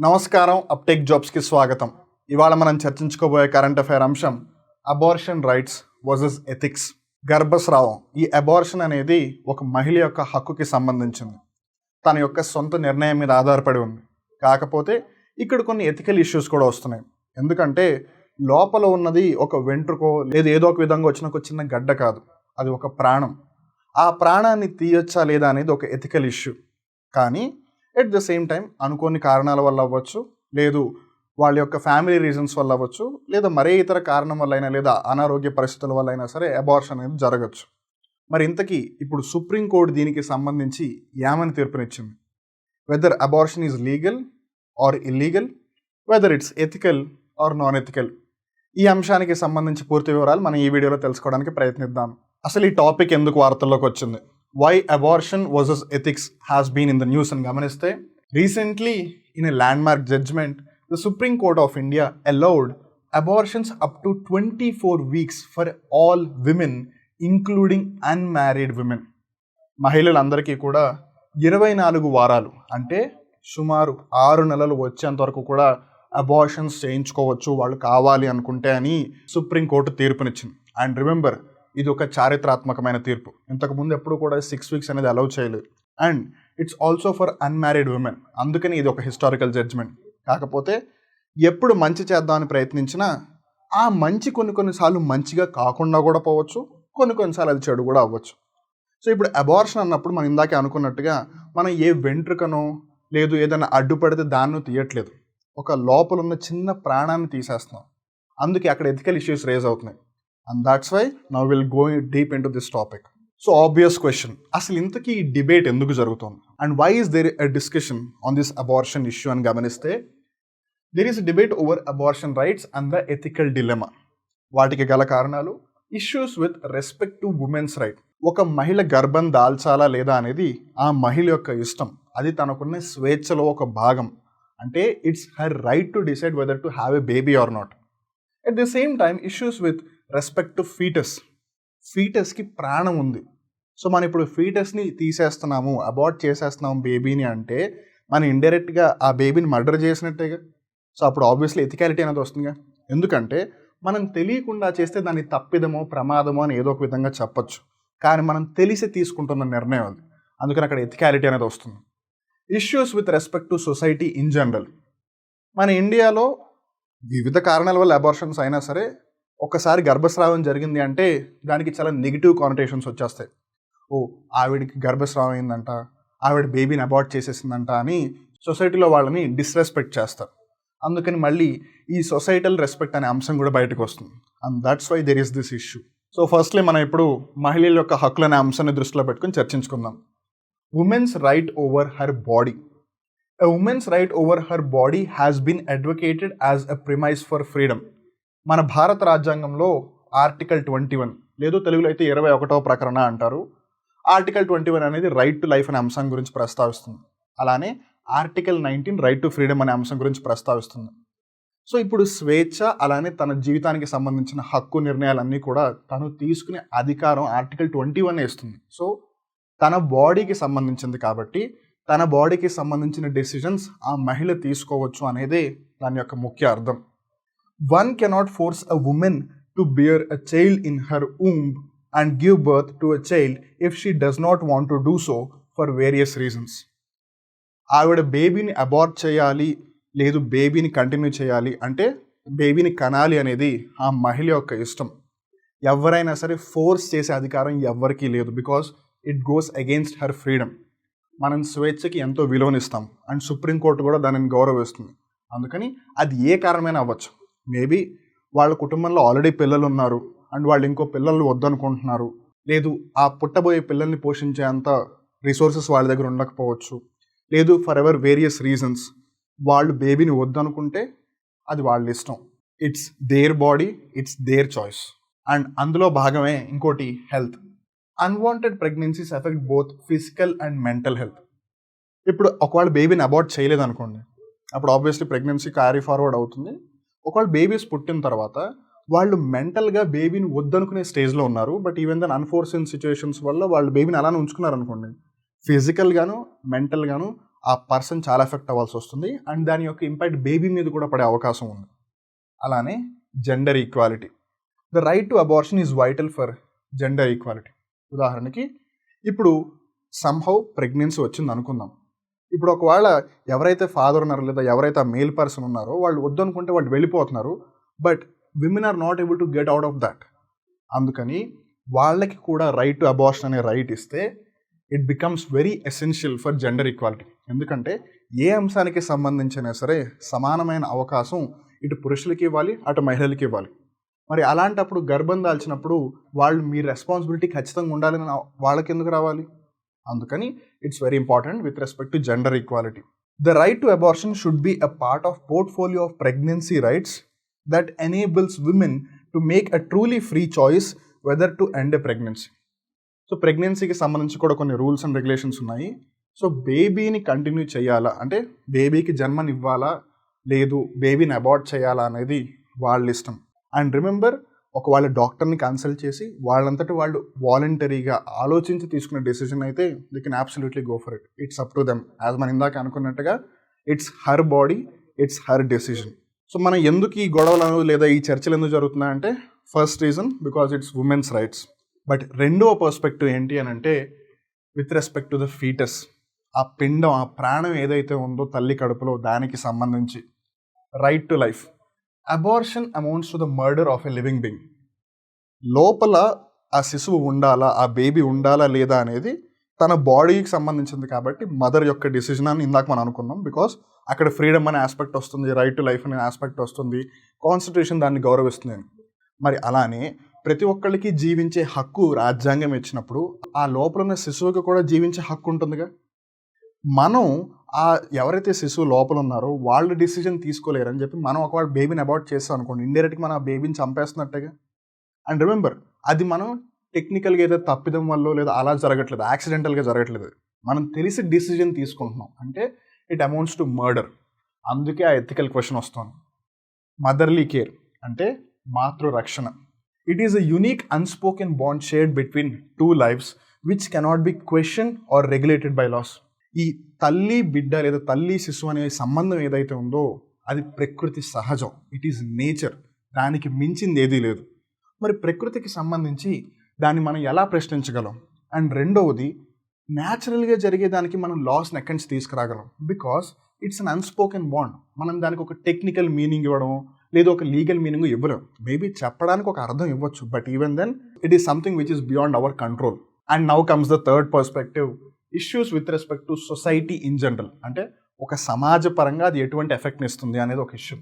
నమస్కారం. అప్టేక్ జాబ్స్కి స్వాగతం. ఇవాళ మనం చర్చించుకోబోయే కరెంట్ అఫైర్ అంశం అబార్షన్ రైట్స్ వర్సెస్ ఎథిక్స్. గర్భస్రావం, ఈ అబార్షన్ అనేది ఒక మహిళ యొక్క హక్కుకి సంబంధించింది. తన యొక్క సొంత నిర్ణయం మీద ఆధారపడి ఉంది. కాకపోతే ఇక్కడ కొన్ని ఎథికల్ ఇష్యూస్ కూడా వస్తున్నాయి. ఎందుకంటే లోపల ఉన్నది ఒక వెంట్రుకో లేదా ఏదో ఒక విధంగా వచ్చిన ఒక చిన్న గడ్డ కాదు, అది ఒక ప్రాణం. ఆ ప్రాణాన్ని తీయొచ్చా లేదా అనేది ఒక ఎథికల్ ఇష్యూ. కానీ ఎట్ ద సేమ్ టైం అనుకోని కారణాల వల్ల అవ్వచ్చు, లేదు వాళ్ళ యొక్క ఫ్యామిలీ రీజన్స్ వల్ల అవ్వచ్చు, లేదా మరే ఇతర కారణం వల్ల అయినా, లేదా అనారోగ్య పరిస్థితుల వల్ల అయినా సరే అబార్షన్ అనేది జరగచ్చు. మరి ఇంతకీ ఇప్పుడు సుప్రీంకోర్టు దీనికి సంబంధించి ఏమని తీర్పునిచ్చింది? Whether abortion is legal or illegal, whether it's ethical or non ethical. ఈ అంశానికి సంబంధించి పూర్తి వివరాలు మనం ఈ వీడియోలో తెలుసుకోవడానికి ప్రయత్నిద్దాం. అసలు ఈ టాపిక్ ఎందుకు వార్తల్లోకి వచ్చింది? Why abortion versus ethics has been in the news అని గమనిస్తే, recently in a landmark judgment, the Supreme Court of India allowed abortions up to 24 weeks for all women, including unmarried women. మహిళలందరికీ కూడా 24 వారాలు అంటే సుమారు 6 నెలలు వచ్చేంత వరకు కూడా అబార్షన్స్ చేయించుకోవచ్చు వాళ్ళు కావాలి అనుకుంటే అని సుప్రీంకోర్టు తీర్పునిచ్చింది. అండ్ రిమెంబర్, ఇది ఒక చారిత్రాత్మకమైన తీర్పు. ఇంతకుముందు ఎప్పుడు కూడా 6 weeks అనేది అలౌ చేయలేదు. And it's also for unmarried women. అందుకని ఇది ఒక హిస్టారికల్ జడ్జ్మెంట్. కాకపోతే ఎప్పుడు మంచి చేద్దామని ప్రయత్నించినా ఆ మంచి కొన్నిసార్లు మంచిగా కాకుండా కూడా పోవచ్చు, కొన్నిసార్లు అది చెడు కూడా అవ్వచ్చు. సో ఇప్పుడు అబార్షన్ అన్నప్పుడు మనం ఇందాకే అనుకున్నట్టుగా మనం ఏ వెంట్రుకనో లేదు ఏదైనా అడ్డుపడితే దాన్ని తీయట్లేదు, ఒక లోపల ఉన్న చిన్న ప్రాణాన్ని తీసేస్తున్నాం. అందుకే అక్కడ ఎథికల్ ఇష్యూస్ రేజ్ అవుతున్నాయి. And that's why now we'll go deep into this topic. So obvious question, అసలు ఇంతకీ ఈ డిబేట్ ఎందుకు జరుగుతుంది? And why is there a discussion on this abortion issue అని గమనిస్తే, there is a debate over abortion rights and the ethical dilemma. వాటికి గల కారణాలు issues with respect to women's right. ఒక మహిళ గర్భం దాల్చాలా లేదా అనేది ఆ మహిళ యొక్క ఇష్టం, అది తనకున్న స్వేచ్ఛలో ఒక భాగం. అంటే it's her right to decide whether to have a baby or not. At the same time issues with respect to ఫీటస్కి ప్రాణం ఉంది. సో మనం ఇప్పుడు ఫీటస్ని తీసేస్తున్నాము, అబార్ట్ చేసేస్తున్నాము బేబీని అంటే మనం ఇండైరెక్ట్గా ఆ బేబీని మర్డర్ చేసినట్టేగా. సో అప్పుడు ఆబ్వియస్లీ ఎథికాలిటీ అనేది వస్తుందిగా. ఎందుకంటే మనం తెలియకుండా చేస్తే దాన్ని తప్పిదమో ప్రమాదమో అని ఏదో ఒక విధంగా చెప్పచ్చు, కానీ మనం తెలిసి తీసుకుంటున్న నిర్ణయం అది. అందుకని అక్కడ ఎథికాలిటీ అనేది వస్తుంది. Issues with respect to society in general. మన ఇండియాలో వివిధ కారణాల వల్ల అబార్షన్స్ అయినా సరే ఒకసారి గర్భస్రావం జరిగింది అంటే దానికి చాలా నెగిటివ్ కానోటేషన్స్ వచ్చేస్తాయి. ఓ ఆవిడికి గర్భస్రావం అయిందంట, ఆవిడ బేబీని అబార్ట్ చేసేసిందంట అని సొసైటీలో వాళ్ళని డిస్రెస్పెక్ట్ చేస్తారు. అందుకని మళ్ళీ ఈ సొసైటల్ రెస్పెక్ట్ అనే అంశం కూడా బయటకు వస్తుంది. And that's why there is this issue. So firstly మనం ఇప్పుడు మహిళల యొక్క హక్కులు అనే అంశాన్ని దృష్టిలో పెట్టుకుని చర్చించుకుందాం. Women's right over her body. A woman's right over her body has been advocated as a premise for freedom. మన భారత రాజ్యాంగంలో ఆర్టికల్ 21 లేదు, తెలుగులో అయితే 21వ ప్రకరణ అంటారు. ఆర్టికల్ 21 అనేది రైట్ టు లైఫ్ అనే అంశం గురించి ప్రస్తావిస్తుంది. అలానే ఆర్టికల్ 19 రైట్ టు ఫ్రీడమ్ అనే అంశం గురించి ప్రస్తావిస్తుంది. సో ఇప్పుడు స్వేచ్ఛ అలానే తన జీవితానికి సంబంధించిన హక్కు నిర్ణయాలన్నీ కూడా తను తీసుకునే అధికారం ఆర్టికల్ 21 ఇస్తుంది. సో తన బాడీకి సంబంధించింది కాబట్టి తన బాడీకి సంబంధించిన డెసిషన్స్ ఆ మహిళ తీసుకోవచ్చు అనేదే దాని యొక్క ముఖ్య అర్థం. One cannot force a woman to bear a child in her womb and give birth to a child if she does not want to do so for various reasons. ఆవిడ బేబీని అబార్ట్ చేయాలి లేదు బేబీని కంటిన్యూ చేయాలి అంటే బేబీని కనాలి అనేది ఆ మహిళ యొక్క ఇష్టం. ఎవరైనా సరే ఫోర్స్ చేసే అధికారం ఎవరికీ లేదు, because it goes against her freedom. మనం స్వేచ్ఛకి ఎంతో విలువనిస్తాం అండ్ సుప్రీంకోర్టు కూడా దానిని గౌరవిస్తుంది. అందుకని అది ఏ కారణమైనా అవ్వచ్చు. మేబీ వాళ్ళ కుటుంబంలో ఆల్రెడీ పిల్లలు ఉన్నారు అండ్ వాళ్ళు ఇంకో పిల్లలు వద్దనుకుంటున్నారు, లేదు ఆ పుట్టబోయే పిల్లల్ని పోషించే అంత రిసోర్సెస్ వాళ్ళ దగ్గర ఉండకపోవచ్చు, లేదు ఫర్ ఎవర్ వేరియస్ రీజన్స్ వాళ్ళు బేబీని వద్దనుకుంటే అది వాళ్ళ ఇష్టం. It's their body, it's their choice. And అందులో భాగమే ఇంకోటి health. Unwanted pregnancies effect both physical and mental health. ఇప్పుడు ఒకవేళ బేబీని అబార్ట్ చేయలేదు అనుకోండి, అప్పుడు ఆబ్వియస్లీ ప్రెగ్నెన్సీ క్యారీ ఫార్వర్డ్ అవుతుంది. ఒకవేళ బేబీస్ పుట్టిన తర్వాత వాళ్ళు మెంటల్గా బేబీని వద్దనుకునే స్టేజ్లో ఉన్నారు, but even then unforeseen situations వల్ల వాళ్ళు బేబీని అలానే ఉంచుకున్నారు అనుకోండి, ఫిజికల్గాను మెంటల్గాను ఆ పర్సన్ చాలా ఎఫెక్ట్ అవ్వాల్సి వస్తుంది అండ్ దాని యొక్క ఇంపాక్ట్ బేబీ మీద కూడా పడే అవకాశం ఉంది. అలానే gender equality. The right to abortion is vital for gender equality. ఉదాహరణకి ఇప్పుడు సమ్హౌ ప్రెగ్నెన్సీ వచ్చింది అనుకుందాం. ఇప్పుడు ఒకవేళ ఎవరైతే ఫాదర్ ఉన్నారో లేదా ఎవరైతే ఆ మేల్ పర్సన్ ఉన్నారో వాళ్ళు వద్దనుకుంటే వాళ్ళు వెళ్ళిపోతున్నారు, but women are not able to get out of that. అందుకని వాళ్ళకి కూడా రైట్ టు అబార్షన్ అనే రైట్ ఇస్తే it becomes very essential for gender equality. ఎందుకంటే ఏ అంశానికి సంబంధించినా సరే సమానమైన అవకాశం ఇటు పురుషులకి ఇవ్వాలి, అటు మహిళలకి ఇవ్వాలి. మరి అలాంటప్పుడు గర్భం దాల్చినప్పుడు వాళ్ళు మీ రెస్పాన్సిబిలిటీ ఖచ్చితంగా ఉండాలని వాళ్ళకి ఎందుకు రావాలి? అందుకని it's very important with respect to gender equality. The right to abortion should be a part of portfolio of pregnancy rights that enables women to make a truly free choice whether to end a pregnancy. So ప్రెగ్నెన్సీకి సంబంధించి కూడా కొన్ని rules and regulations ఉన్నాయి. So బేబీని continue చేయాలా అంటే బేబీకి జన్మనివ్వాలా లేదు బేబీని అబార్ట్ చేయాలా అనేది వాళ్ళ ఇష్టం. అండ్ రిమెంబర్, ఒకవేళ డాక్టర్ని కన్సల్ట్ చేసి వాళ్ళంతటి వాళ్ళు వాలంటరీగా ఆలోచించి తీసుకునే డెసిషన్ అయితే they can absolutely go for it. It's up to them. As మనం ఇందాక అనుకున్నట్టుగా it's her body, it's her decision. So మనం ఎందుకు ఈ గొడవలు లేదా ఈ చర్చలు ఎందుకు జరుగుతున్నాయంటే first reason because it's women's rights. But రెండవ పర్స్పెక్టివ్ ఏంటి అని అంటే with respect to the foetus. ఆ పిండం, ఆ ప్రాణం ఏదైతే ఉందో తల్లి కడుపులో దానికి సంబంధించి right to life. Abortion amounts to the murder of a living being. లోపల ఆ శిశువు ఉండాలా, ఆ బేబీ ఉండాలా లేదా అనేది తన బాడీకి సంబంధించింది కాబట్టి మదర్ యొక్క డిసిజన్ అని ఇందాక మనం అనుకున్నాం. బికాస్ అక్కడ ఫ్రీడమ్ అనే ఆస్పెక్ట్ వస్తుంది, రైట్ టు లైఫ్ అనే ఆస్పెక్ట్ వస్తుంది, కాన్స్టిట్యూషన్ దాన్ని గౌరవిస్తుంది. మరి అలానే ప్రతి ఒక్కళ్ళకి జీవించే హక్కు రాజ్యాంగం ఇచ్చినప్పుడు ఆ లోపల ఉన్న శిశువుకి కూడా జీవించే హక్కు ఉంటుందిగా. మనం ఆ ఎవరైతే శిశువు లోపల ఉన్నారో వాళ్ళు డిసిజన్ తీసుకోలేరని చెప్పి మనం ఒకవేళ బేబీని అబార్ట్ చేస్తాం అనుకోండి, ఇండైరెక్ట్గా మనం ఆ బేబీని చంపేస్తున్నట్టుగా. అండ్ రిమెంబర్, అది మనం టెక్నికల్గా ఏదో తప్పిదం వల్ల లేదా అలా జరగట్లేదు, యాక్సిడెంటల్గా జరగట్లేదు, మనం తెలిసి డిసిజన్ తీసుకుంటున్నాం అంటే ఇట్ అమౌంట్స్ టు మర్డర్. అందుకే ఆ ఎథికల్ క్వశ్చన్ వస్తుంది. మదర్లీ కేర్ అంటే మాతృరక్షణ. It is a unique unspoken bond shared between two lifes which cannot be question or regulated by laws. ఈ తల్లి బిడ్డ లేదా తల్లి శిశువు అనే సంబంధం ఏదైతే ఉందో అది ప్రకృతి సహజం, ఇట్ ఈస్ నేచర్, దానికి మించింది ఏదీ లేదు. మరి ప్రకృతికి సంబంధించి దాన్ని మనం ఎలా ప్రశ్నించగలం? అండ్ రెండవది, న్యాచురల్గా జరిగేదానికి మనం లాస్ని ఎక్కడి నుంచి తీసుకురాగలం? Because it's an unspoken bond. మనం దానికి ఒక టెక్నికల్ మీనింగ్ ఇవ్వడం లేదా ఒక లీగల్ మీనింగ్ ఇవ్వలేం. మేబీ చెప్పడానికి ఒక అర్థం ఇవ్వచ్చు, but even then it is something which is beyond our control. And now comes the third perspective, issues with respect to society in general. అంటే ఒక సమాజ పరంగా అది ఎటువంటి ఎఫెక్ట్ని ఇస్తుంది అనేది ఒక issue.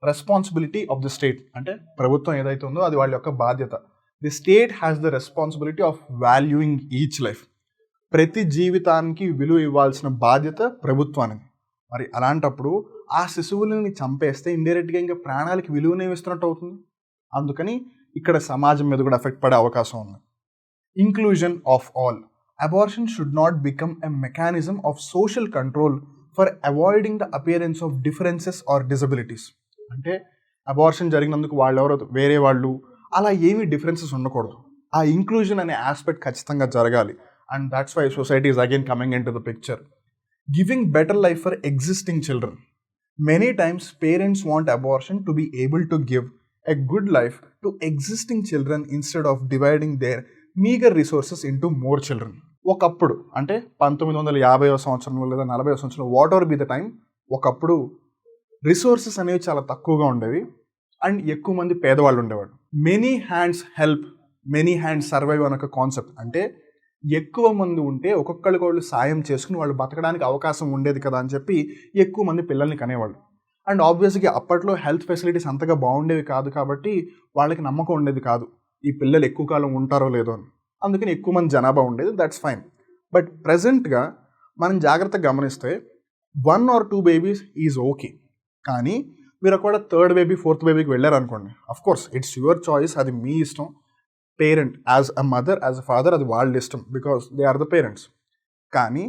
Responsibility of the state అంటే ప్రభుత్వం ఏదైతే ఉందో అది వాళ్ళ యొక్క బాధ్యత. The state has the responsibility of valuing each life. ప్రతి జీవితానికి విలువ ఇవ్వాల్సిన బాధ్యత ప్రభుత్వానికి. మరి అలాంటప్పుడు ఆ శిశువులని చంపేస్తే ఇండైరెక్ట్గా ఇంకా ప్రాణాలకి విలువనే ఇస్తున్నట్టు అవుతుంది. అందుకని ఇక్కడ సమాజం మీద కూడా ఎఫెక్ట్ పడే అవకాశం ఉంది. Inclusion of all. Abortion should not become a mechanism of social control for avoiding the appearance of differences or disabilities. అంటే అబార్షన్ జరిగినందుకు వాళ్ళెవరో వేరే వాళ్ళు అలా ఏమీ డిఫరెన్సెస్ ఉండకూడదు. ఆ ఇంక్లూజన్ అనే ఆస్పెక్ట్ ఖచ్చితంగా జరగాలి. And that's why society is again coming in to the picture. Giving better life for existing children. Many times parents want abortion to be able to give a good life to existing children instead of dividing their meager resources into more children. ఒకప్పుడు అంటే 1950వ సంవత్సరంలో లేదా 40వ సంవత్సరంలో whatever be the time, ఒకప్పుడు resources అనేవి చాలా తక్కువగా ఉండేవి అండ్ ఎక్కువ మంది పేదవాళ్ళు ఉండేవాడు. Many hands help, many hands survive అనే ఒక కాన్సెప్ట్. అంటే ఎక్కువ మంది ఉంటే ఒక్కొక్కరికి వాళ్ళు సాయం చేసుకుని వాళ్ళు బతకడానికి అవకాశం ఉండేది కదా అని చెప్పి ఎక్కువ మంది పిల్లల్ని కనేవాళ్ళు. అండ్ ఆబ్వియస్గా అప్పట్లో హెల్త్ ఫెసిలిటీస్ అంతగా బాగుండేవి కాదు కాబట్టి వాళ్ళకి నమ్మకం ఉండేది కాదు ఈ పిల్లలు ఎక్కువ కాలం ఉంటారో లేదో అని. అందుకని ఎక్కువ మంది జనాభా ఉండేది, దట్స్ ఫైన్. బట్ ప్రజెంట్గా మనం జాగ్రత్తగా గమనిస్తే 1 or 2 బేబీస్ ఈజ్ ఓకే. కానీ మీరు ఒకవేళ 3rd బేబీ 4th బేబీకి వెళ్ళారనుకోండి, అఫ్కోర్స్ ఇట్స్ యువర్ చాయిస్, అది మీ ఇష్టం. Parent as a mother, as a father అది వాళ్ళ ఇష్టం because they are the parents. కానీ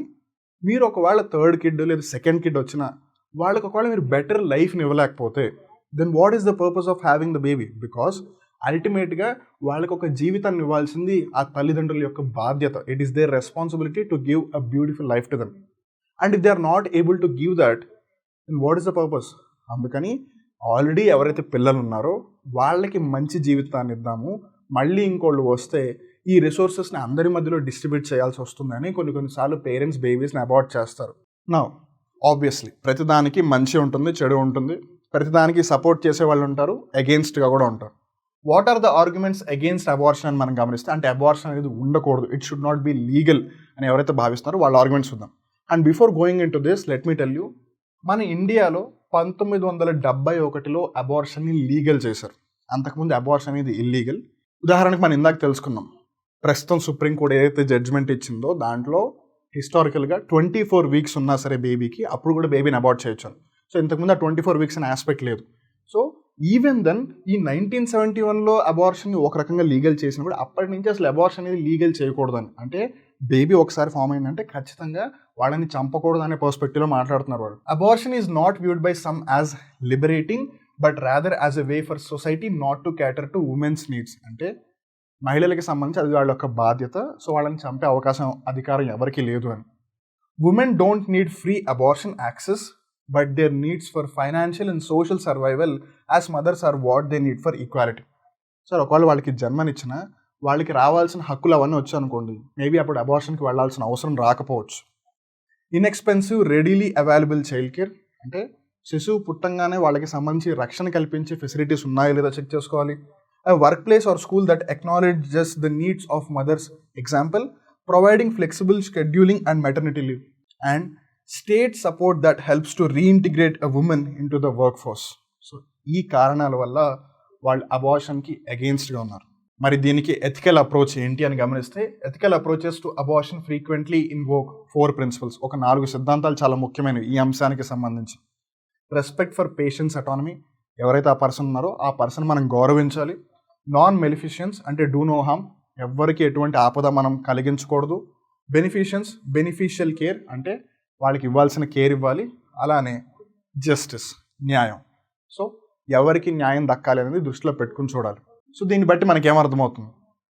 మీరు ఒకవేళ 3rd కిడ్ లేదా 2nd కిడ్ వచ్చినా వాళ్ళకి ఒకవేళ మీరు బెటర్ లైఫ్ని ఇవ్వలేకపోతే then what is the purpose of having the baby? Because అల్టిమేట్గా వాళ్ళకి ఒక జీవితాన్ని ఇవ్వాల్సింది ఆ తల్లిదండ్రుల యొక్క బాధ్యత. It is their responsibility to give a beautiful life to them. And if they are not able to give that, then what is the purpose? అందుకని ఆల్రెడీ ఎవరైతే పిల్లలు ఉన్నారో వాళ్ళకి మంచి జీవితాన్ని ఇద్దాము, మళ్ళీ ఇంకోళ్ళు వస్తే ఈ రిసోర్సెస్ని అందరి మధ్యలో డిస్ట్రిబ్యూట్ చేయాల్సి వస్తుందని కొన్నిసార్లు పేరెంట్స్ బేబీస్ని అబార్ట్ చేస్తారు. నా ఆబ్వియస్లీ ప్రతిదానికి మంచి ఉంటుంది, చెడు ఉంటుంది, ప్రతిదానికి సపోర్ట్ చేసే వాళ్ళు ఉంటారు, అగెయిన్స్ట్గా కూడా ఉంటారు. What are the arguments against abortion అని మనం గమనిస్తే, అంటే అబార్షన్ అనేది ఉండకూడదు, it should not be legal అని ఎవరైతే భావిస్తున్నారో వాళ్ళ ఆర్గ్యుమెంట్స్ చూద్దాం. And before going in to this let me tell you, మన ఇండియాలో 1971లో అబార్షన్ని లీగల్ చేశారు. అంతకుముందు అబార్షన్ అనేది ఇల్లీగల్. ఉదాహరణకు మనం ఇందాక తెలుసుకున్నాం, ప్రస్తుతం సుప్రీంకోర్టు ఏదైతే జడ్జ్మెంట్ ఇచ్చిందో దాంట్లో హిస్టారికల్గా 24 వీక్స్ ఉన్నా సరే బేబీకి, అప్పుడు కూడా బేబీని అబార్ట్ చేయొచ్చు. సో ఇంతకుముందు ఆ 24 వీక్స్ అనే ఆస్పెక్ట్ లేదు. సో ఈవెన్ దెన్ ఈ 1971లో అబార్షన్ని ఒక రకంగా లీగల్ చేసినప్పుడు అప్పటి నుంచి అసలు అబార్షన్ అనేది లీగల్ చేయకూడదని, అంటే బేబీ ఒకసారి ఫామ్ అయిందంటే ఖచ్చితంగా వాళ్ళని చంపకూడదు అనే పర్స్పెక్టివ్లో మాట్లాడుతున్నారు వాళ్ళు. Abortion is not viewed by some as liberating but rather as a way for society not to క్యాటర్ to women's needs. అంటే మహిళలకి సంబంధించి అది వాళ్ళ యొక్క బాధ్యత, సో వాళ్ళని చంపే అవకాశం, అధికారం ఎవరికి లేదు అని. Women don't need free abortion access but there needs for financial and social survival as mothers or what they need for equality. Sir ఒకవేళ వాళ్ళకి జన్మనిచ్చిన వాళ్ళకి రావాల్సిన హక్కులు అవన్నీ వచ్చాయనుకోండి, మేబీ అప్పుడు అబార్షన్కి వెళ్ళాల్సిన అవసరం రాకపోవచ్చు. Inexpensive readily available child care, అంటే శిశువు పుట్టంగానే వాళ్ళకి సంబంధించి రక్షణ కల్పించే ఫెసిలిటీస్ ఉన్నాయో లేదా చెక్ చేసుకోవాలి. A workplace or school that acknowledges the needs of mothers, example, providing flexible scheduling and maternity leave, and state support that helps to reintegrate a woman into the workforce. So, ఈ కారణాల వల్ల వాళ్ళు అబార్షన్కి అగెయిన్స్ట్గా ఉన్నారు. మరి దీనికి ethical approach ఏంటి అని గమనిస్తే, ethical approaches to abortion frequently invoke 4 principles. ఒక 4 సిద్ధాంతాలు చాలా ముఖ్యమైనవి ఈ అంశానికి సంబంధించి. రెస్పెక్ట్ ఫర్ పేషెంట్స్ అటానమీ, ఎవరైతే ఆ పర్సన్ ఉన్నారో ఆ పర్సన్ మనం గౌరవించాలి. నాన్ మెలిఫిషియన్స్, అంటే డూ నో హార్మ్, ఎవ్వరికి ఎటువంటి ఆపద మనం కలిగించకూడదు. బెనిఫిషియన్స్, బెనిఫిషియల్ కేర్, అంటే వాళ్ళకి ఇవ్వాల్సిన కేర్ ఇవ్వాలి. అలానే జస్టిస్, న్యాయం, సో ఎవరికి న్యాయం దక్కాలి అనేది దృష్టిలో పెట్టుకుని చూడాలి. సో దీన్ని బట్టి మనకేమర్థమవుతుంది,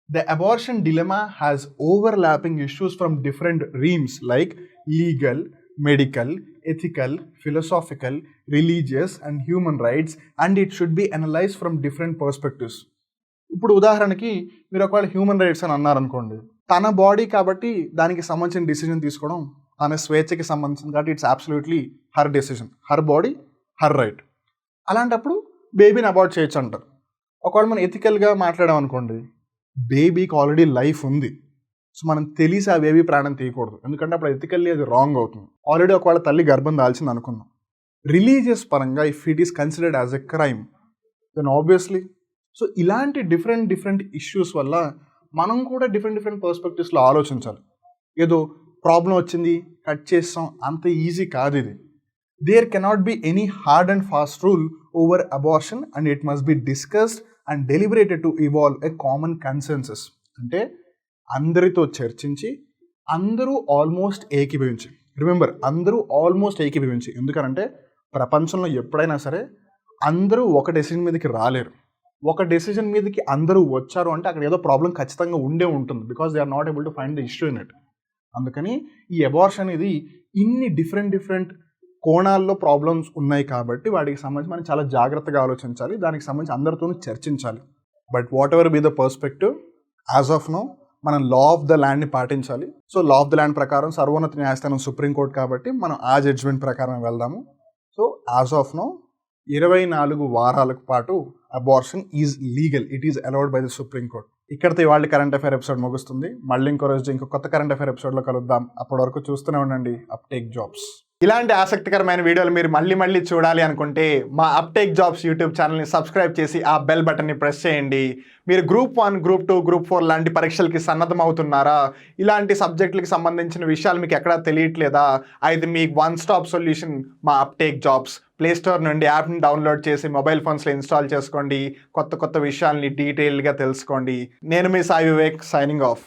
the abortion dilemma has overlapping issues from different realms like legal, medical, ethical, philosophical, religious and human rights, and it should be analyzed from different perspectives. ఇప్పుడు ఉదాహరణకి మీరు ఒకవేళ హ్యూమన్ రైట్స్ అని అన్నారనుకోండి, తన బాడీ కాబట్టి దానికి సంబంధించిన డిసిజన్ తీసుకోవడం తన స్వేచ్ఛకి సంబంధించింది కాబట్టి it's absolutely her decision, her body, her right. అలాంటప్పుడు బేబీని అబార్ట్ చేయొచ్చు అంటారు. ఒకవేళ మనం ఎథికల్గా మాట్లాడాం అనుకోండి, బేబీకి ఆల్రెడీ లైఫ్ ఉంది, సో మనం తెలిసి ఆ బేబీ ప్రాణం తీయకూడదు, ఎందుకంటే అప్పుడు ఎథికల్లీ అది రాంగ్ అవుతుంది. ఆల్రెడీ ఒకవేళ తల్లి గర్భం దాల్చింది అనుకుందాం, రిలీజియస్ పరంగా if it is considered as a crime then obviously. So ఇలాంటి డిఫరెంట్ ఇష్యూస్ వల్ల మనం కూడా డిఫరెంట్ పర్స్పెక్టివ్స్లో ఆలోచించాలి. ఏదో ప్రాబ్లం వచ్చింది కట్ చేస్తాం అంత ఈజీ కాదు ఇది. There cannot be any hard and fast rule over abortion and it must be discussed and deliberated to evolve a common consensus. అంటే అందరితో చర్చించి అందరూ ఆల్మోస్ట్ ఏకీభవించి, రిమెంబర్ అందరూ ఆల్మోస్ట్ ఏకీభవించి, ఎందుకనంటే ప్రపంచంలో ఎప్పుడైనా సరే అందరూ ఒక డెసిజన్ మీదకి రాలేరు. ఒక డెసిజన్ మీదకి అందరూ వచ్చారు అంటే అక్కడ ఏదో ప్రాబ్లం ఖచ్చితంగా ఉండే ఉంటుంది, because they are not able to find the issue in it. అందుకని ఈ అబార్షన్ అనేది ఇన్ని డిఫరెంట్ కోణాల్లో ప్రాబ్లమ్స్ ఉన్నాయి కాబట్టి వాటికి సంబంధించి మనం చాలా జాగ్రత్తగా ఆలోచించాలి, దానికి సంబంధించి అందరితోనూ చర్చించాలి. But whatever be the perspective, as of now మనం లా ఆఫ్ ద ల్యాండ్ని పాటించాలి. సో లా ఆఫ్ ద ల్యాండ్ ప్రకారం సర్వోన్నత న్యాయస్థానం సుప్రీంకోర్టు కాబట్టి మనం ఆ జడ్జ్మెంట్ ప్రకారం వెళ్దాము. సో యాజ్ ఆఫ్ నో 24 వారాలకు పాటు abortion is legal, it is allowed by the supreme court. ఇక్కడితో ఇవాళ కరెంట్ అఫైర్ ఎపిసోడ్ ముగుస్తుంది. మళ్ళీ ఇంకో రోజు ఇంకో కొత్త కరెంట్ అఫైర్ ఎపిసోడ్లో కలుద్దాం. అప్పటి వరకు చూస్తూనే ఉండండి అప్టేక్ జాబ్స్. ఇలాంటి ఆసక్తికరమైన వీడియోలు మీరు మళ్ళీ చూడాలి అనుకుంటే మా అప్టేక్ జాబ్స్ యూట్యూబ్ ఛానల్ని సబ్స్క్రైబ్ చేసి ఆ బెల్ బటన్ని ప్రెస్ చేయండి. మీరు గ్రూప్ 1, గ్రూప్ 2, గ్రూప్ 4 లాంటి పరీక్షలకి సన్నద్ధం అవుతున్నారా? ఇలాంటి సబ్జెక్టులకి సంబంధించిన విషయాలు మీకు ఎక్కడా తెలియట్లేదా? అయితే మీకు వన్ స్టాప్ సొల్యూషన్ మా అప్టేక్ జాబ్స్. ప్లేస్టోర్ నుండి యాప్ని డౌన్లోడ్ చేసి మొబైల్ ఫోన్స్లో ఇన్స్టాల్ చేసుకోండి. కొత్త విషయాల్ని డీటెయిల్గా తెలుసుకోండి. నేను మీ సాయి వివేక్, సైనింగ్ ఆఫ్.